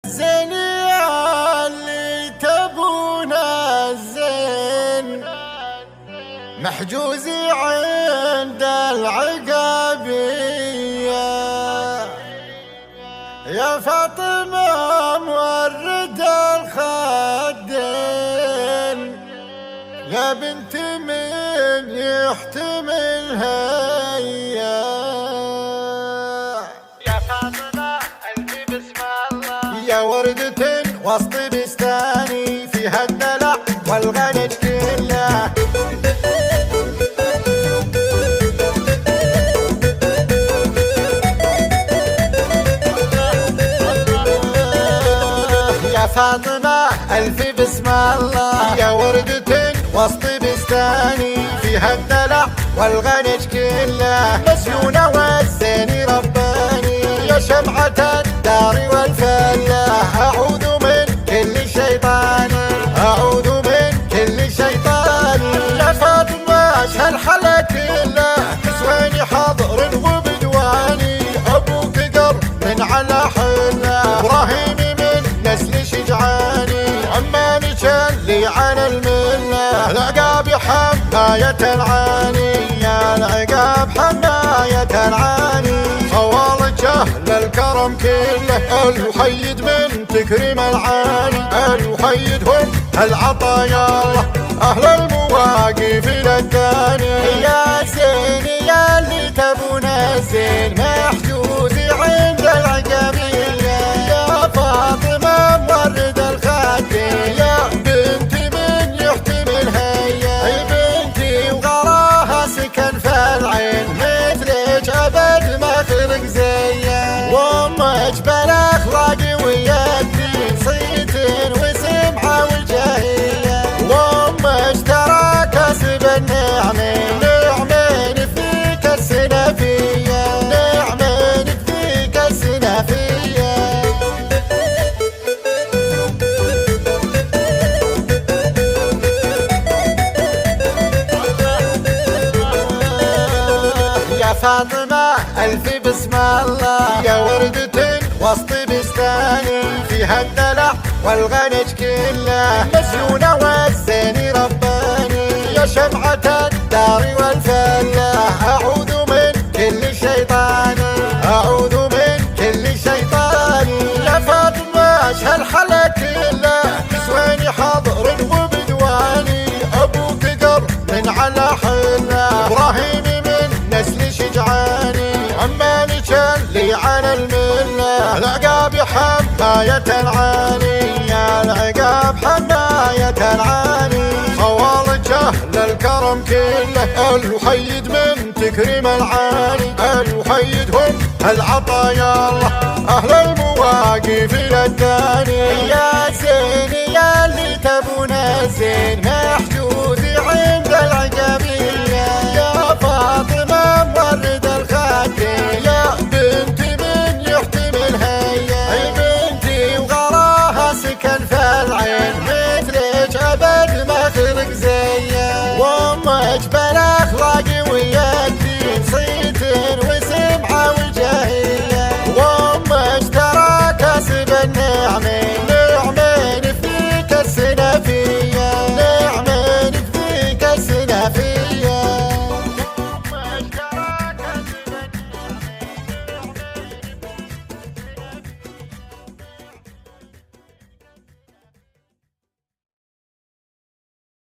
زين يا اللي تبونا الزين محجوزي عند العقابية يا فاطمة مورد الخدين يا بنت من يحتمل هيا يا فاطمة قلبي بسم الله يا وردة وسط بستاني فيها الدلع والغنج كله يا فاطمة ألف بسم الله يا وردة وسط بستاني فيها الدلع والغنج كله مسيونة والزين رباني يا شمعة الدار والفلاح أعوذ من كل شيطان أعوذ من كل شيطان يا فاطمة هالحلا كله تسويني حضر وبدواني أبوك قر من على حله إبراهيمي من نسل شجعاني عمامي شلي عن المله العقاب حماية العاني يا العقاب حماية العاني صوال جهل الكرم كله الوحيد من تكريم العاني الوحيد هم العطايا أهل المواقف للثاني يا زين يا اللي تبونا زين محجوز عند العقابية يا فاطمة مورد الخدين يا بنتي من يحتمل هيا اي بنتي وغراها سكن في العين مثلك ابد ما خلق زيها وامك بالاخلاق ويا الدين صيت وسمعه وجاهيه وامك ترى كسب النعمين نعمين فيك السنافيه نعمين فيك السنافيه يا فاطمة ألف بسم الله يا وردة وسط بستاني فيها الدلع والغنج كله مسيونة والزين رباني يا شمعة الدار والفلاح أعوذ من كل شيطان أعوذ من كل شيطان يا فاطمة هالحلا كله تسويني حضر وبدواني أبوك قر من على حله إبراهيمي من نسل شجعاني عمامي شلي عن المله العقاب حماية العاني يا العقاب حماية العاني صوال جهل الكرم كله الوحيد من تكريم العاني الوحيد هم العطايا أهل المواقف للثاني يا زين يا اللي تبونا زين محجوز عند العقابية يا فاطمة مورد الخدين يا بنتي من يحتمل هيا اي بنتي وغراها سكن في العين مثلك ابد ما خلق زيها وامك بالاخلاق ويا الدين صيت وسمعه وجاهيه وامك ترى كسب النعمين